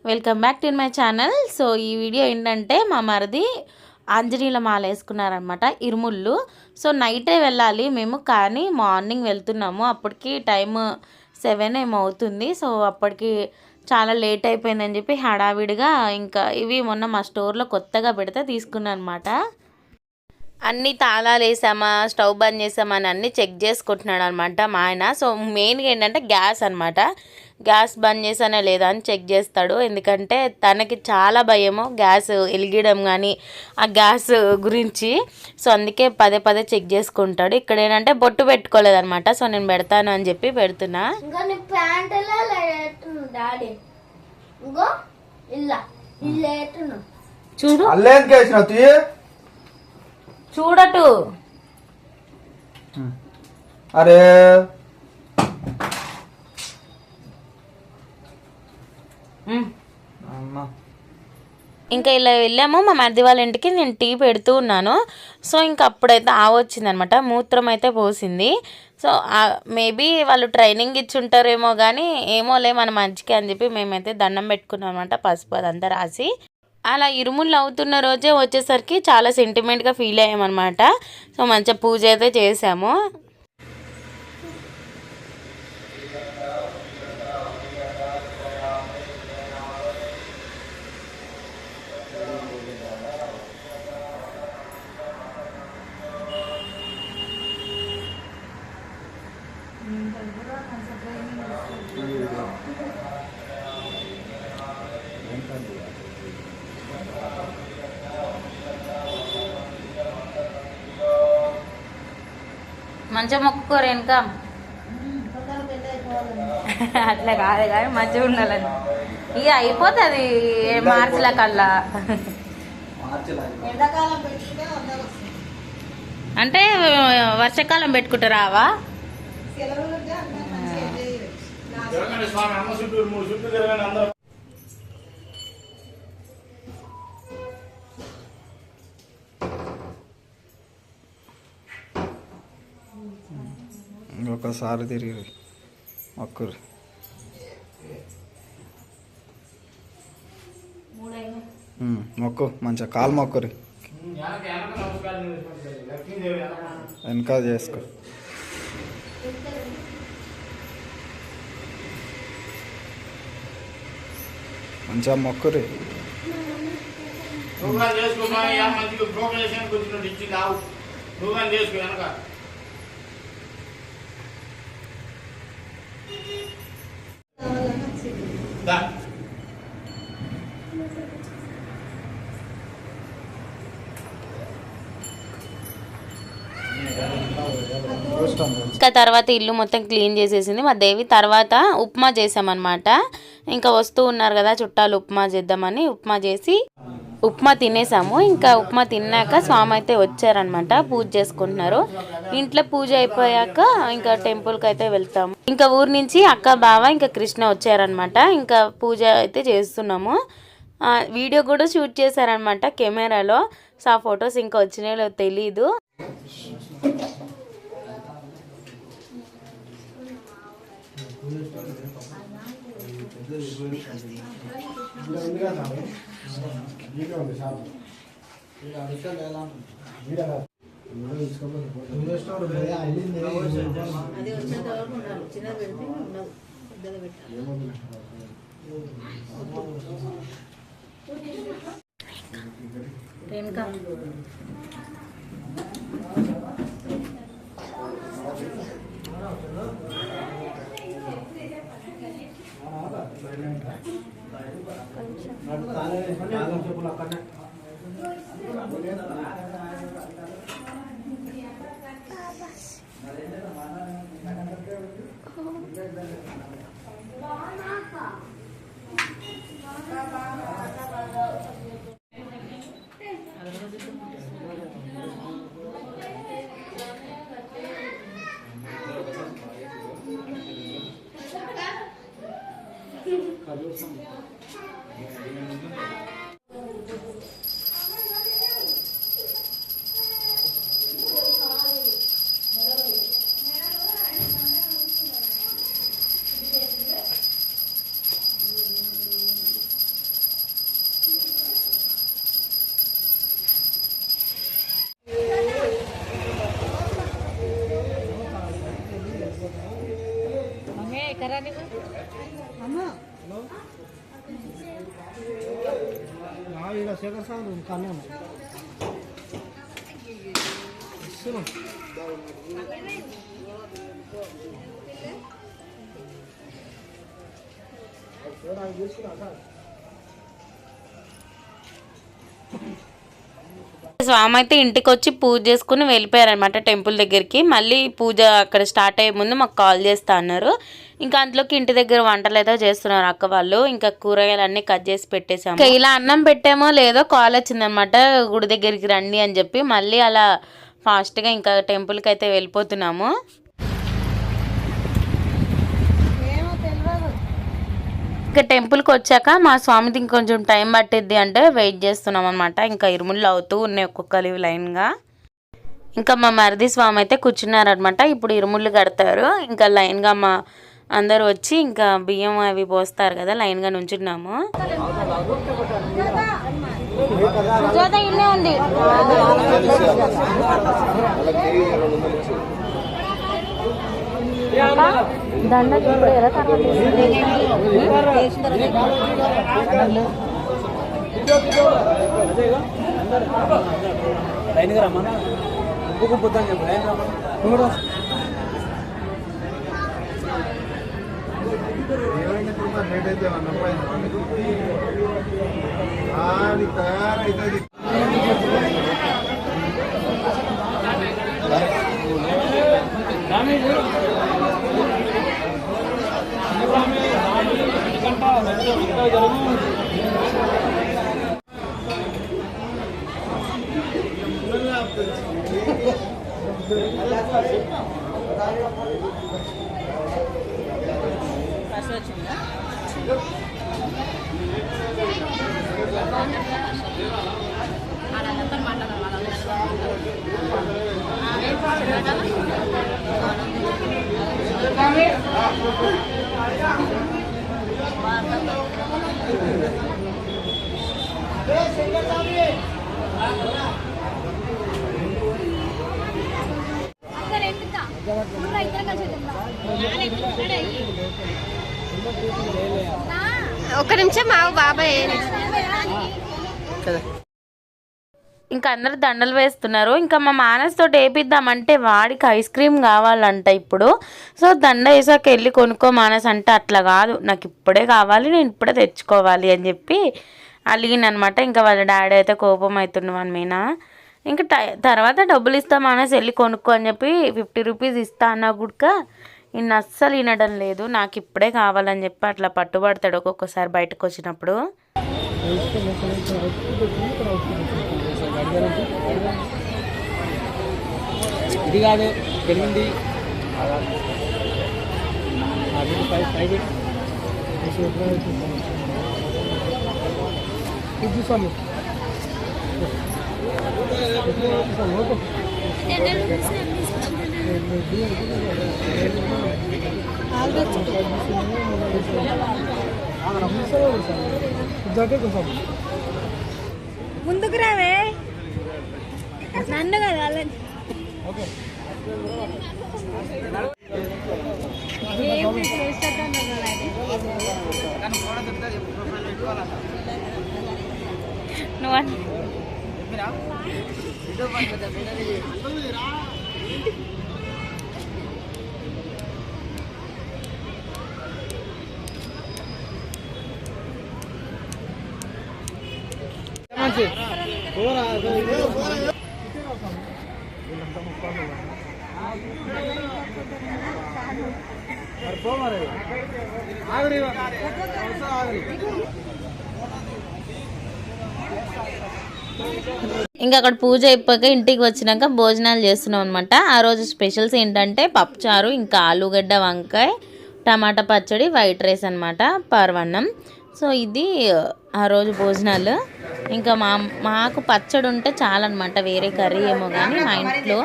Welcome back to my channel. So ఈ video ఏంటంటే మా మరిది ఆంజనేయుల మాల వేసుకున్నారనమాట, ఇరుముళ్ళు. సో నైటే వెళ్ళాలి మేము, కానీ మార్నింగ్ వెళ్తున్నాము. అప్పటికి టైం 7 ఏమో అవుతుంది. సో అప్పటికి చాలా లేట్ అయిపోయిందని చెప్పి హడావిడిగా ఇంకా ఇవి మొన్న మా స్టోర్లో కొత్తగా పెడితే తీసుకున్నాను అనమాట. అన్నీ తాళాలు వేసామా, స్టవ్ బంద్ చేసామా అని అన్నీ చెక్ చేసుకుంటున్నాడు అనమాట మా ఆయన. సో మెయిన్గా ఏంటంటే గ్యాస్ అనమాట, గ్యాస్ బంద్ చేసానే లేదా అని చెక్ చేస్తాడు. ఎందుకంటే తనకి చాలా భయము గ్యాస్ వెలిగడం కానీ ఆ గ్యాస్ గురించి. సో అందుకే పదే పదే చెక్ చేసుకుంటాడు. ఇక్కడ ఏంటంటే బొట్టు పెట్టుకోలేదనమాట. సో నేను పెడతాను అని చెప్పి పెడుతున్నా. చూడు చూడటు. అరే ఇంకా ఇలా వెళ్ళాము మా మరిది వాళ్ళ ఇంటికి. నేను టీ పెడుతూ ఉన్నాను. సో ఇంకా అప్పుడైతే వచ్చిందనమాట, మూత్రం అయితే పోసింది. సో మేబీ వాళ్ళు ట్రైనింగ్ ఇచ్చి ఉంటారేమో కానీ ఏమోలే మన మంచికి అని చెప్పి మేమైతే దండం పెట్టుకున్నాం అనమాట, పసుపు అదంతా రాసి. అలా ఇరుముళ్ళు అవుతున్న రోజే వచ్చేసరికి చాలా సెంటిమెంట్గా ఫీల్ అయ్యామన్నమాట. సో మంచిగా పూజ అయితే చేసాము. మంచిగా మొక్కుకోరు వెనుక, అట్లా కాదు కానీ మంచిగా ఉండాలని. ఇక అయిపోతుంది మార్చిల కల్లా. అంటే వర్షాకాలం పెట్టుకుంటారావా? ఒకసారి తిరిగి మొక్కురు. మొక్కు మంచిగా కాలు మొక్కురి, వెనక చేసుకో. మంచిగా మొక్కురి. ఇంకా తర్వాత ఇల్లు మొత్తం క్లీన్ చేసేసింది మా దేవి. తర్వాత ఉప్మా చేసామన్నమాట. ఇంకా వస్తూ ఉన్నారు కదా చుట్టాలు, ఉప్మా చేద్దామని ఉప్మా చేసి ఉప్మా తినేసాము. ఇంకా ఉప్మా తిన్నాక స్వామి అయితే వచ్చారనమాట, పూజ చేసుకుంటున్నారు. ఇంట్లో పూజ అయిపోయాక ఇంకా టెంపుల్కి అయితే వెళ్తాము. ఇంకా ఊరు నుంచి అక్క, బావ, ఇంకా కృష్ణ వచ్చారనమాట. ఇంకా పూజ అయితే చేస్తున్నాము. వీడియో కూడా షూట్ చేశారనమాట కెమెరాలో. సో ఆ ఫొటోస్ ఇంకా వచ్చినాయో తెలీదు. స్వామి అయితే ఇంటికి వచ్చి పూజ చేసుకుని వెళ్ళిపోయారనమాట టెంపుల్ దగ్గరికి. మళ్ళీ పూజ అక్కడ స్టార్ట్ అయ్యే ముందు మాకు కాల్ చేస్తా అన్నారు. ఇంకా అందులోకి ఇంటి దగ్గర వంటలు ఏదో చేస్తున్నారు అక్క వాళ్ళు. ఇంకా కూరగాయలు అన్నీ కట్ చేసి పెట్టేసాము. ఇంకా ఇలా అన్నం పెట్టామో లేదో కాల్ వచ్చిందనమాట, గుడి దగ్గరికి రండి అని చెప్పి. మళ్ళీ అలా ఫాస్ట్గా ఇంకా టెంపుల్కి అయితే వెళ్ళిపోతున్నాము. ఇంకా టెంపుల్కి వచ్చాక మా స్వామిది ఇంకొంచెం టైం పట్టిద్ది అంటే వెయిట్ చేస్తున్నాం అనమాట. ఇంకా ఇరుముళ్ళు అవుతూ ఉన్నాయి ఒక్కొక్కరి లైన్గా. ఇంకా మా మరిది స్వామి అయితే కూర్చున్నారనమాట. ఇప్పుడు ఇరుముళ్ళు కడతారు. ఇంకా లైన్గా మా అందరూ వచ్చి ఇంకా బియ్యం అవి పోస్తారు కదా, లైన్గా నుంచున్నాము. ఉంది దండ ఇప్పుడు ఎలా ఒక నిమిషం మా బాబాయ్ ఇంకా అందరు దండలు వేస్తున్నారు. ఇంకా మా మానస్ తోటి వేపిద్దామంటే వాడికి ఐస్ క్రీమ్ కావాలంట ఇప్పుడు. సో దండ వేసాక వెళ్ళి కొనుక్కో మానస్ అంటే అట్లా కాదు, నాకు ఇప్పుడే కావాలి, నేను ఇప్పుడే తెచ్చుకోవాలి అని చెప్పి అలిగిననమాట. ఇంకా వాళ్ళ డాడీ అయితే కోపం అవుతుండు మన మీద. ఇంకా తర్వాత డబ్బులు ఇస్తా మానస్ వెళ్ళి కొనుక్కో అని చెప్పి 50 రూపీస్ ఇస్తా అన్నా కూడా ఇన్ని అస్సలు వినడం లేదు. నాకు ఇప్పుడే కావాలని చెప్పి అట్లా పట్టుబడతాడు ఒక్కొక్కసారి బయటకు వచ్చినప్పుడు. ఇది కాదు తెలియంది ముందుకు రావే నన్ను కదా ఇంకా అక్కడ పూజ అయిపోయాక ఇంటికి వచ్చినాక భోజనాలు చేస్తున్నాం అనమాట. ఆ రోజు స్పెషల్స్ ఏంటంటే పప్పుచారు, ఇంకా ఆలుగడ్డ వంకాయ, టమాటా పచ్చడి, వైట్ రైస్ అనమాట, పరవన్నం. సో ఇది ఆ రోజు భోజనాలు. ఇంకా మాకు పచ్చడి ఉంటే చాలన్నమాట, వేరే కర్రీ ఏమో కానీ మా ఇంట్లో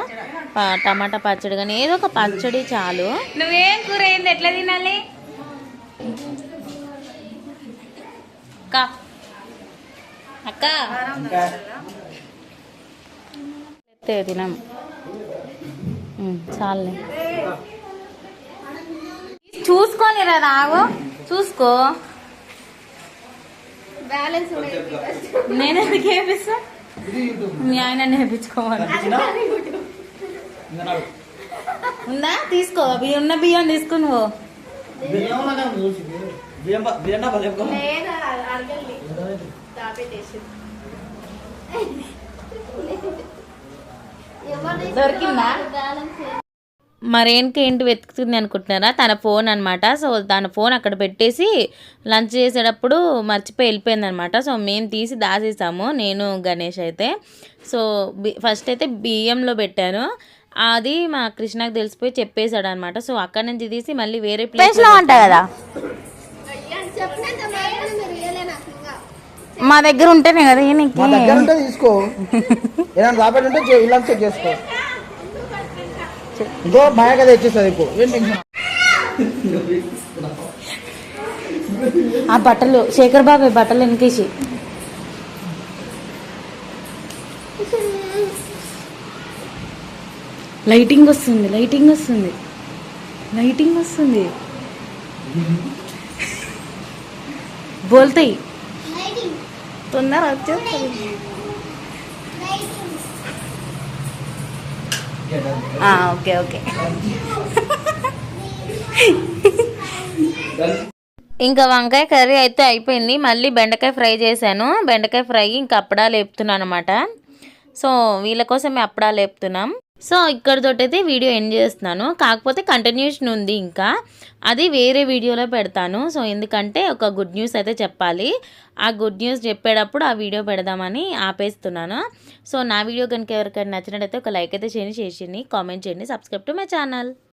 టమాటా పచ్చడి కానీ ఏదో ఒక పచ్చడి చాలు. నువ్వేం కూర అయింది ఎట్లా తినాలి? అక్క తినం చాలే, చూసుకొని రా, చూసుకో. నేను ఎందుకు వేపిస్తా మీ ఆయన నేర్పించుకోవాలి ఉందా తీసుకో ఉన్న బియ్యం తీసుకుని పో దొరికిందా మరేంటి ఏంటి వెతుకుతుంది అనుకుంటున్నారా తన ఫోన్ అనమాట సో తన ఫోన్ అక్కడ పెట్టేసి లంచ్ చేసేటప్పుడు మర్చిపోయి వెళ్ళిపోయింది అనమాట సో మేము తీసి దాచేసాము నేను గణేష్ అయితే సో ఫస్ట్ అయితే బియ్యంలో పెట్టాను అది మా కృష్ణకు తెలిసిపోయి చెప్పేశాడు అనమాట సో అక్కడ నుంచి తీసి మళ్ళీ వేరే ప్లేస్లో ఉంటాయి కదా మా దగ్గర ఉంటేనే కదా మా దగ్గర ఉంటే తీసుకో ఏదైనా రాబడి ఉంటే ఇలా చెక్ చేసుకో ఇంకో భయ కదా తెచ్చేస్తుంది ఇప్పుడు ఏం టెన్షన్ ఆ బట్టలు శేఖర్ బాబాయ్ బట్టలు వెనకేసి లైటింగ్ వస్తుంది లైటింగ్ వస్తుంది లైటింగ్ వస్తుంది బోల్తాయి తొందర వచ్చేస్తుంది ఓకే ఓకే ఇంకా వంకాయ కర్రీ అయితే అయిపోయింది మళ్ళీ బెండకాయ ఫ్రై చేశాను బెండకాయ ఫ్రై ఇంకా అప్పడాలు వేపుతున్నాను అనమాట సో వీళ్ళ కోసమే అప్పడాలు వేపుతున్నాం సో ఇక్కడితోటైతే వీడియో ఎండ్ చేస్తున్నాను కాకపోతే కంటిన్యూషన్ ఉంది ఇంకా అది వేరే వీడియోలో పెడతాను సో ఎందుకంటే ఒక గుడ్ న్యూస్ అయితే చెప్పాలి ఆ గుడ్ న్యూస్ చెప్పేటప్పుడు ఆ వీడియో పెడదామని ఆపేస్తున్నాను సో నా వీడియో కనుక ఎవరికైనా నచ్చినట్టయితే ఒక లైక్ అయితే చేయండి షేర్ చేయండి కామెంట్ చేయండి సబ్స్క్రైబ్ టు మై ఛానల్